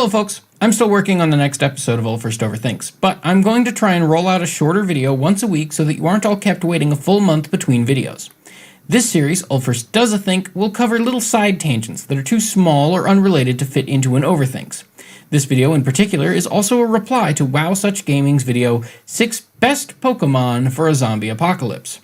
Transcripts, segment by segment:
Hello folks, I'm still working on the next episode of Ulfürst Overthinks, but I'm going to try and roll out a shorter video once a week so that you aren't all kept waiting a full month between videos. This series, Ulfürst Does A Think, will cover little side tangents that are too small or unrelated to fit into an Overthinks. This video in particular is also a reply to WoW Such Gaming's video, 6 Best Pokemon for a Zombie Apocalypse.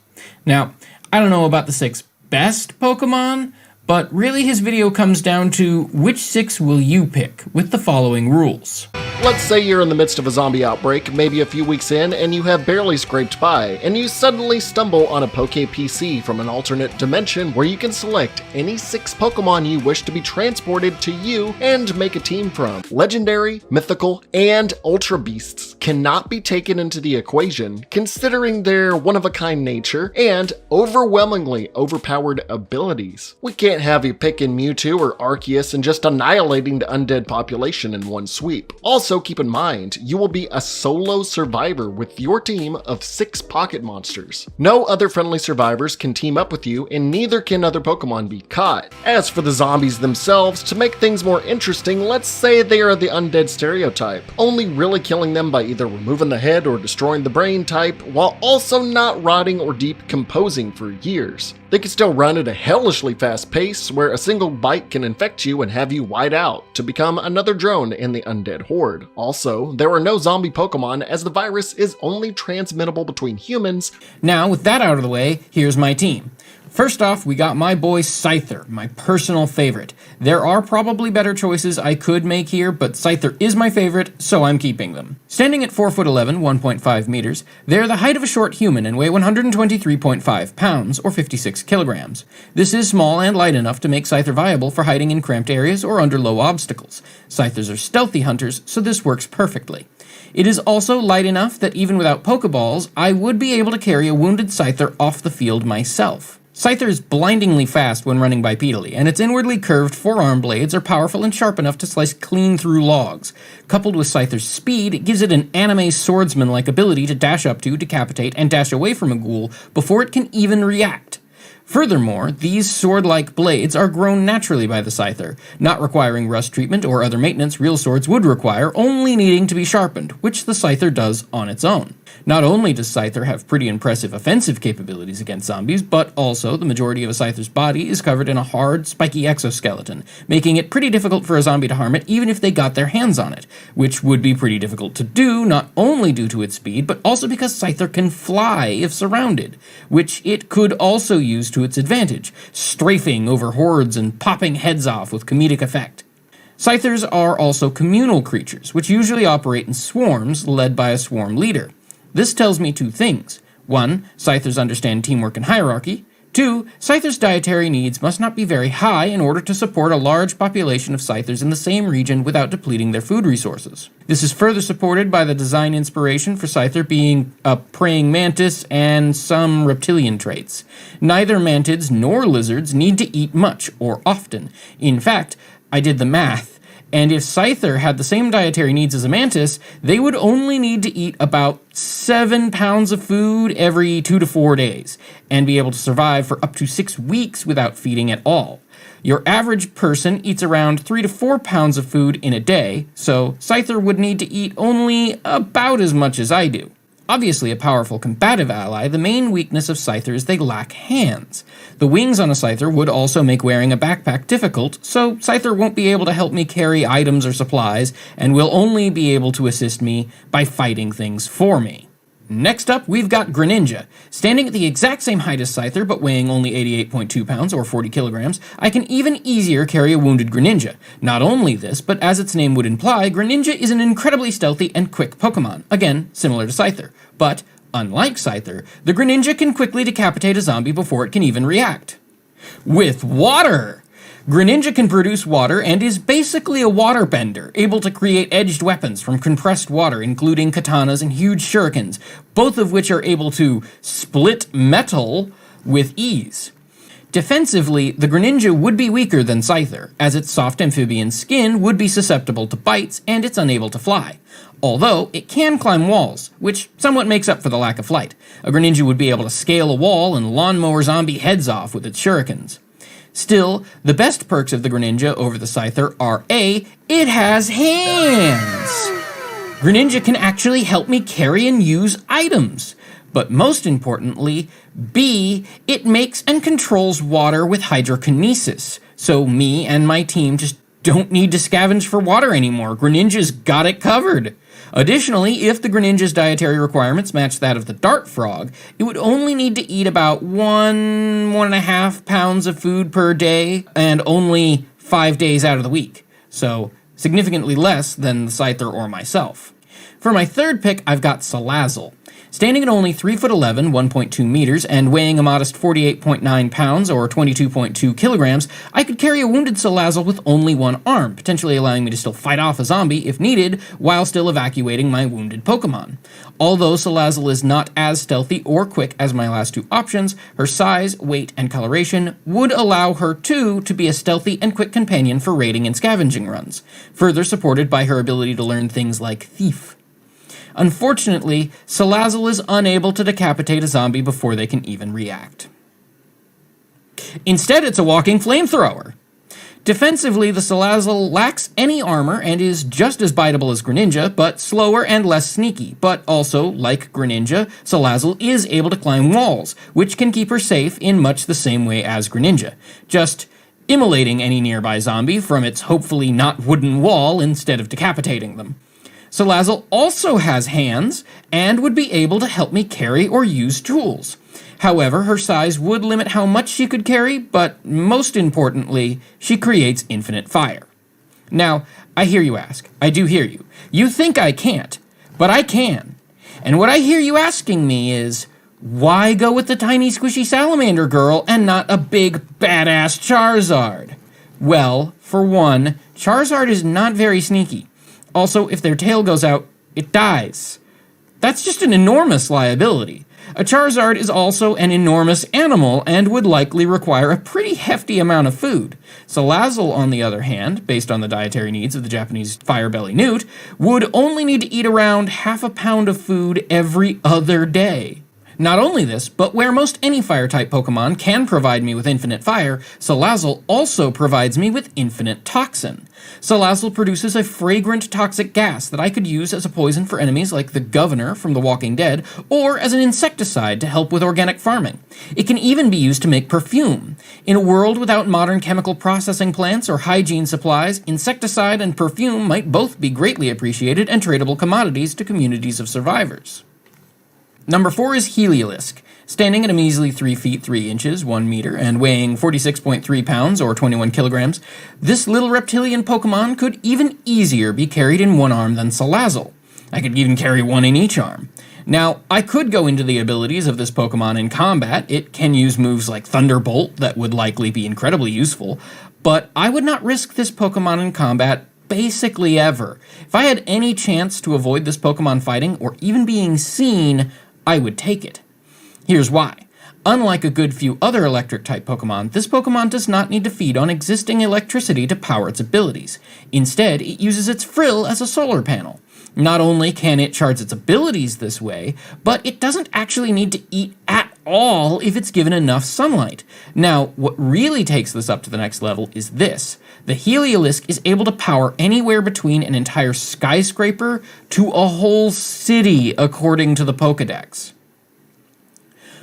Now, I don't know about the 6 best Pokemon, but really his video comes down to which 6 will you pick, with the following rules. Let's say you're in the midst of a zombie outbreak, maybe a few weeks in, and you have barely scraped by, and you suddenly stumble on a Poke PC from an alternate dimension where you can select any 6 Pokemon you wish to be transported to you and make a team from. Legendary, mythical, and Ultra Beasts cannot be taken into the equation, considering their one-of-a-kind nature and overwhelmingly overpowered abilities. We can't have you picking Mewtwo or Arceus and just annihilating the undead population in one sweep. Also, keep in mind, you will be a solo survivor with your team of 6 pocket monsters. No other friendly survivors can team up with you, and neither can other Pokemon be caught. As for the zombies themselves, to make things more interesting, let's say they are the undead stereotype, only really killing them by either removing the head or destroying the brain type, while also not rotting or decomposing for years. They can still run at a hellishly fast pace, where a single bite can infect you and have you white out to become another drone in the undead horde. Also, there are no zombie Pokemon, as the virus is only transmittable between humans. Now, with that out of the way, here's my team. First off, we got my boy Scyther, my personal favorite. There are probably better choices I could make here, but Scyther is my favorite, so I'm keeping them. Standing at 4'11", 1.5 meters, they're the height of a short human and weigh 123.5 pounds, or 56 kilograms. This is small and light enough to make Scyther viable for hiding in cramped areas or under low obstacles. Scythers are stealthy hunters, so this works perfectly. It is also light enough that even without Pokeballs, I would be able to carry a wounded Scyther off the field myself. Scyther is blindingly fast when running bipedally, and its inwardly curved forearm blades are powerful and sharp enough to slice clean through logs. Coupled with Scyther's speed, it gives it an anime swordsman-like ability to dash up to, decapitate, and dash away from a ghoul before it can even react. Furthermore, these sword-like blades are grown naturally by the Scyther, not requiring rust treatment or other maintenance real swords would require, only needing to be sharpened, which the Scyther does on its own. Not only does Scyther have pretty impressive offensive capabilities against zombies, but also the majority of a Scyther's body is covered in a hard, spiky exoskeleton, making it pretty difficult for a zombie to harm it even if they got their hands on it, which would be pretty difficult to do, not only due to its speed, but also because Scyther can fly if surrounded, which it could also use to its advantage, strafing over hordes and popping heads off with comedic effect. Scythers are also communal creatures, which usually operate in swarms led by a swarm leader. This tells me 2 things. 1, Scythers understand teamwork and hierarchy. 2, Scythers' dietary needs must not be very high in order to support a large population of Scythers in the same region without depleting their food resources. This is further supported by the design inspiration for Scyther being a praying mantis and some reptilian traits. Neither mantids nor lizards need to eat much or often. In fact, I did the math, and if Scyther had the same dietary needs as a mantis, they would only need to eat about 7 pounds of food every 2 to 4 days, and be able to survive for up to 6 weeks without feeding at all. Your average person eats around 3 to 4 pounds of food in a day, so Scyther would need to eat only about as much as I do. Obviously a powerful combative ally, the main weakness of Scyther is they lack hands. The wings on a Scyther would also make wearing a backpack difficult, so Scyther won't be able to help me carry items or supplies, and will only be able to assist me by fighting things for me. Next up, we've got Greninja. Standing at the exact same height as Scyther, but weighing only 88.2 pounds or 40 kilograms, I can even easier carry a wounded Greninja. Not only this, but as its name would imply, Greninja is an incredibly stealthy and quick Pokemon, again, similar to Scyther. But, unlike Scyther, the Greninja can quickly decapitate a zombie before it can even react. With water! Greninja can produce water and is basically a waterbender, able to create edged weapons from compressed water, including katanas and huge shurikens, both of which are able to split metal with ease. Defensively, the Greninja would be weaker than Scyther, as its soft amphibian skin would be susceptible to bites and it's unable to fly. Although, it can climb walls, which somewhat makes up for the lack of flight. A Greninja would be able to scale a wall and lawnmower zombie heads off with its shurikens. Still, the best perks of the Greninja over the Scyther are A, it has hands! Greninja can actually help me carry and use items. But most importantly, B, it makes and controls water with hydrokinesis, so me and my team just don't need to scavenge for water anymore. Greninja's got it covered. Additionally, if the Greninja's dietary requirements match that of the dart frog, it would only need to eat about 1.5 pounds of food per day, and only 5 days out of the week. So, significantly less than the Scyther or myself. For my third pick, I've got Salazal. Standing at only 3'11", 1.2 meters, and weighing a modest 48.9 pounds or 22.2 kilograms, I could carry a wounded Salazal with only one arm, potentially allowing me to still fight off a zombie if needed, while still evacuating my wounded Pokemon. Although Salazal is not as stealthy or quick as my last two options, her size, weight, and coloration would allow her too to be a stealthy and quick companion for raiding and scavenging runs, further supported by her ability to learn things like Thief. Unfortunately, Salazal is unable to decapitate a zombie before they can even react. Instead, it's a walking flamethrower. Defensively, the Salazal lacks any armor and is just as biteable as Greninja, but slower and less sneaky. But also, like Greninja, Salazal is able to climb walls, which can keep her safe in much the same way as Greninja, just immolating any nearby zombie from its hopefully not wooden wall instead of decapitating them. Salazal also has hands, and would be able to help me carry or use tools. However, her size would limit how much she could carry, but most importantly, she creates infinite fire. Now, I hear you ask. I do hear you. You think I can't, but I can. And what I hear you asking me is, why go with the tiny squishy salamander girl and not a big badass Charizard? Well, for one, Charizard is not very sneaky. Also, if their tail goes out, it dies. That's just an enormous liability. A Charizard is also an enormous animal and would likely require a pretty hefty amount of food. Salazal, on the other hand, based on the dietary needs of the Japanese firebelly newt, would only need to eat around half a pound of food every other day. Not only this, but where most any fire-type Pokemon can provide me with infinite fire, Salazal also provides me with infinite toxin. Salazal produces a fragrant toxic gas that I could use as a poison for enemies like the Governor from The Walking Dead, or as an insecticide to help with organic farming. It can even be used to make perfume. In a world without modern chemical processing plants or hygiene supplies, insecticide and perfume might both be greatly appreciated and tradable commodities to communities of survivors. Number 4 is Heliosk. Standing at a measly 3 feet 3 inches, 1 meter, and weighing 46.3 pounds or 21 kilograms, this little reptilian Pokemon could even easier be carried in one arm than Salazal. I could even carry one in each arm. Now, I could go into the abilities of this Pokemon in combat. It can use moves like Thunderbolt that would likely be incredibly useful, but I would not risk this Pokemon in combat basically ever. If I had any chance to avoid this Pokemon fighting or even being seen, I would take it. Here's why. Unlike a good few other electric-type Pokemon, this Pokemon does not need to feed on existing electricity to power its abilities. Instead, it uses its frill as a solar panel. Not only can it charge its abilities this way, but it doesn't actually need to eat at all if it's given enough sunlight. Now, what really takes this up to the next level is this. The Heliolisk is able to power anywhere between an entire skyscraper to a whole city, according to the Pokedex.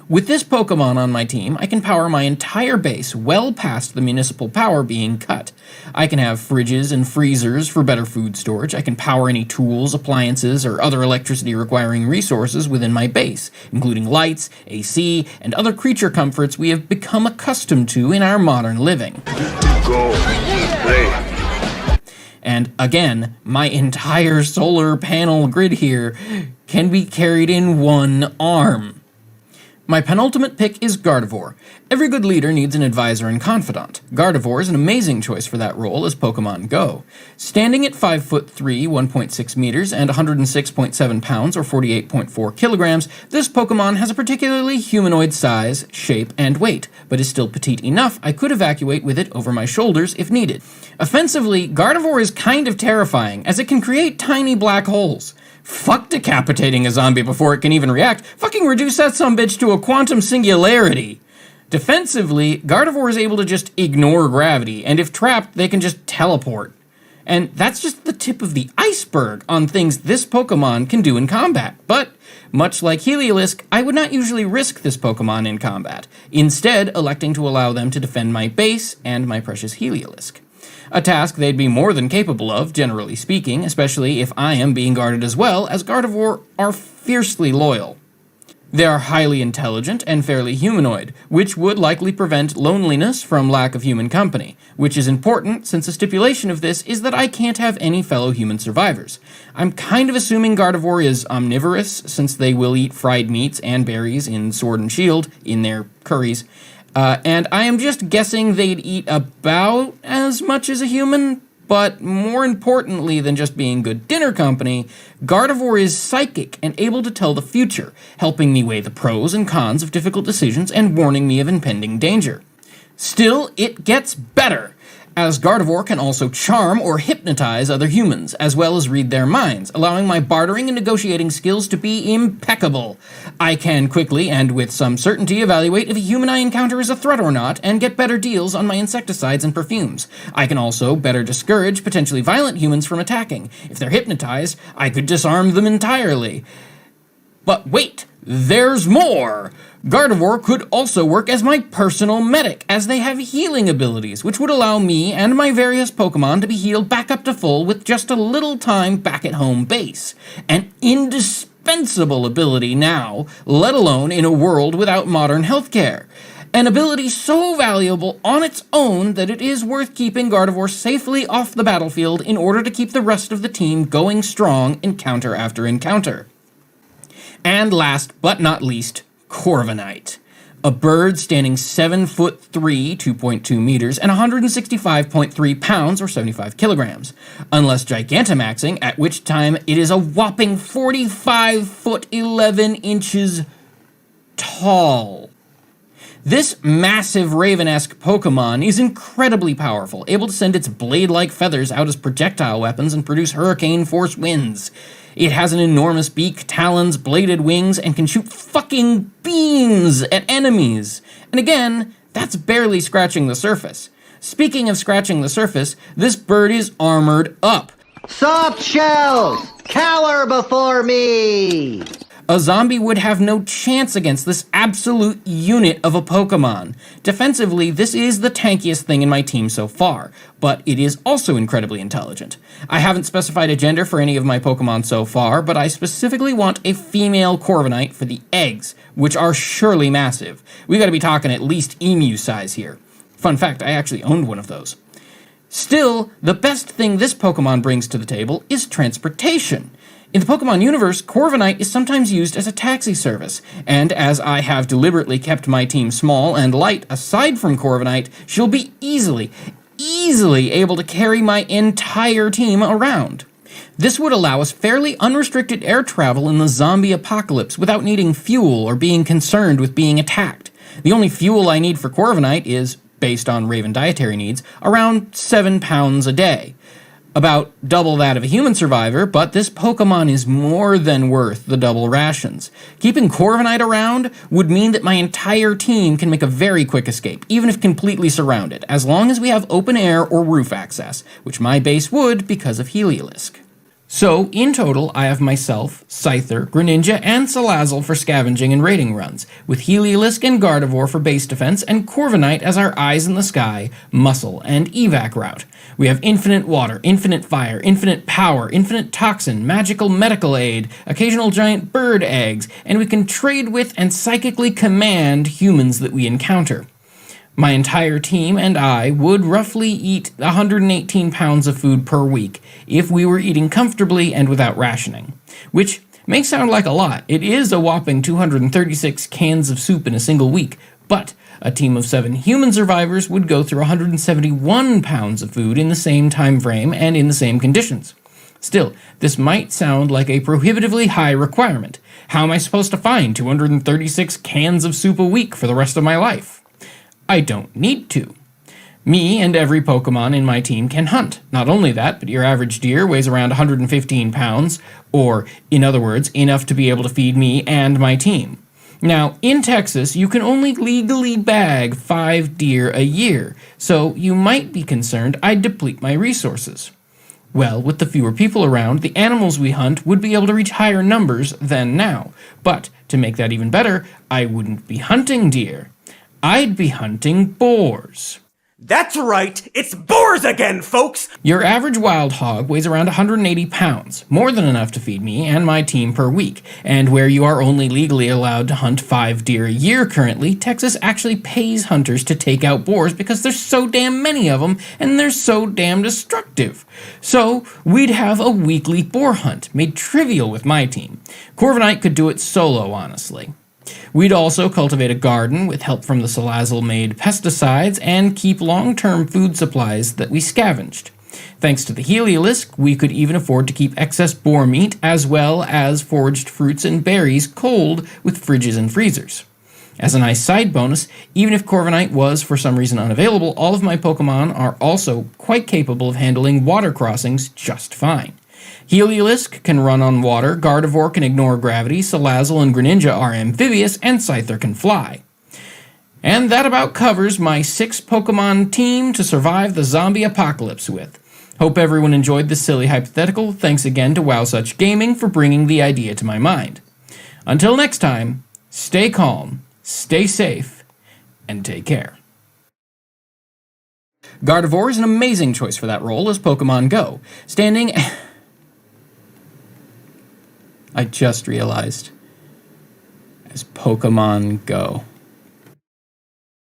With this Pokemon on my team, I can power my entire base well past the municipal power being cut. I can have fridges and freezers for better food storage. I can power any tools, appliances, or other electricity-requiring resources within my base, including lights, AC, and other creature comforts we have become accustomed to in our modern living. Go. Play. And again, my entire solar panel grid here can be carried in one arm. My penultimate pick is Gardevoir. Every good leader needs an advisor and confidant. Gardevoir is an amazing choice for that role as Pokemon Go. Standing at 5'3", 1.6 meters, and 106.7 pounds or 48.4 kilograms, this Pokemon has a particularly humanoid size, shape, and weight, but is still petite enough I could evacuate with it over my shoulders if needed. Offensively, Gardevoir is kind of terrifying, as it can create tiny black holes. Fuck decapitating a zombie before it can even react. Fucking reduce that sumbitch to a quantum singularity. Defensively, Gardevoir is able to just ignore gravity, and if trapped, they can just teleport. And that's just the tip of the iceberg on things this Pokemon can do in combat. But, much like Heliolisk, I would not usually risk this Pokemon in combat, instead electing to allow them to defend my base and my precious Heliolisk. A task they'd be more than capable of, generally speaking, especially if I am being guarded as well, as Gardevoir are fiercely loyal. They are highly intelligent and fairly humanoid, which would likely prevent loneliness from lack of human company, which is important since a stipulation of this is that I can't have any fellow human survivors. I'm kind of assuming Gardevoir is omnivorous, since they will eat fried meats and berries in Sword and Shield, in their curries, and I am just guessing they'd eat about as much as a human. But more importantly than just being good dinner company, Gardevoir is psychic and able to tell the future, helping me weigh the pros and cons of difficult decisions and warning me of impending danger. Still, it gets better, as Gardevoir can also charm or hypnotize other humans, as well as read their minds, allowing my bartering and negotiating skills to be impeccable. I can quickly and with some certainty evaluate if a human I encounter is a threat or not, and get better deals on my insecticides and perfumes. I can also better discourage potentially violent humans from attacking. If they're hypnotized, I could disarm them entirely. But wait, there's more! Gardevoir could also work as my personal medic, as they have healing abilities, which would allow me and my various Pokemon to be healed back up to full with just a little time back at home base. An indispensable ability now, let alone in a world without modern healthcare. An ability so valuable on its own that it is worth keeping Gardevoir safely off the battlefield in order to keep the rest of the team going strong encounter after encounter. And last but not least, Corvinite. A bird standing 7'3", 2.2 meters, and 165.3 pounds, or 75 kilograms. Unless Gigantamaxing, at which time it is a whopping 45 foot 11 inches tall. This massive Raven-esque Pokemon is incredibly powerful, able to send its blade-like feathers out as projectile weapons and produce hurricane-force winds. It has an enormous beak, talons, bladed wings, and can shoot fucking beams at enemies. And again, that's barely scratching the surface. Speaking of scratching the surface, this bird is armored up. Soft shells! Cower before me! A zombie would have no chance against this absolute unit of a Pokemon. Defensively, this is the tankiest thing in my team so far, but it is also incredibly intelligent. I haven't specified a gender for any of my Pokemon so far, but I specifically want a female Corviknight for the eggs, which are surely massive. We gotta be talking at least emu size here. Fun fact, I actually owned one of those. Still, the best thing this Pokemon brings to the table is transportation. In the Pokemon universe, Corviknight is sometimes used as a taxi service, and as I have deliberately kept my team small and light aside from Corviknight, she'll be easily able to carry my entire team around. This would allow us fairly unrestricted air travel in the zombie apocalypse without needing fuel or being concerned with being attacked. The only fuel I need for Corviknight is, based on Raven dietary needs, around 7 pounds a day. About double that of a human survivor, but this Pokemon is more than worth the double rations. Keeping Corviknight around would mean that my entire team can make a very quick escape, even if completely surrounded, as long as we have open air or roof access, which my base would because of Heliolisk. So, in total, I have myself, Scyther, Greninja, and Salazal for scavenging and raiding runs, with Heliolisk and Gardevoir for base defense, and Corviknight as our eyes in the sky, muscle, and evac route. We have infinite water, infinite fire, infinite power, infinite toxin, magical medical aid, occasional giant bird eggs, and we can trade with and psychically command humans that we encounter. My entire team and I would roughly eat 118 pounds of food per week if we were eating comfortably and without rationing. Which may sound like a lot. It is a whopping 236 cans of soup in a single week, but a team of 7 human survivors would go through 171 pounds of food in the same time frame and in the same conditions. Still, this might sound like a prohibitively high requirement. How am I supposed to find 236 cans of soup a week for the rest of my life? I don't need to. Me and every Pokemon in my team can hunt. Not only that, but your average deer weighs around 115 pounds, or, in other words, enough to be able to feed me and my team. Now, in Texas, you can only legally bag 5 deer a year, so you might be concerned I'd deplete my resources. Well, with the fewer people around, the animals we hunt would be able to reach higher numbers than now. But, to make that even better, I wouldn't be hunting deer. I'd be hunting boars. That's right, it's boars again, folks! Your average wild hog weighs around 180 pounds, more than enough to feed me and my team per week, and where you are only legally allowed to hunt 5 deer a year currently, Texas actually pays hunters to take out boars because there's so damn many of them, and they're so damn destructive. So, we'd have a weekly boar hunt, made trivial with my team. Corvinite could do it solo, honestly. We'd also cultivate a garden with help from the Salazal-made pesticides and keep long-term food supplies that we scavenged. Thanks to the Heliosk, we could even afford to keep excess boar meat as well as foraged fruits and berries cold with fridges and freezers. As a nice side bonus, even if Corvinite was for some reason unavailable, all of my Pokemon are also quite capable of handling water crossings just fine. Heliosk can run on water, Gardevoir can ignore gravity, Salazal and Greninja are amphibious, and Scyther can fly. And that about covers my 6 Pokemon team to survive the zombie apocalypse with. Hope everyone enjoyed this silly hypothetical. Thanks again to WowSuch Gaming for bringing the idea to my mind. Until next time, stay calm, stay safe, and take care. Gardevoir is an amazing choice for that role as Pokemon Go, standing... I just realized, as Pokemon Go.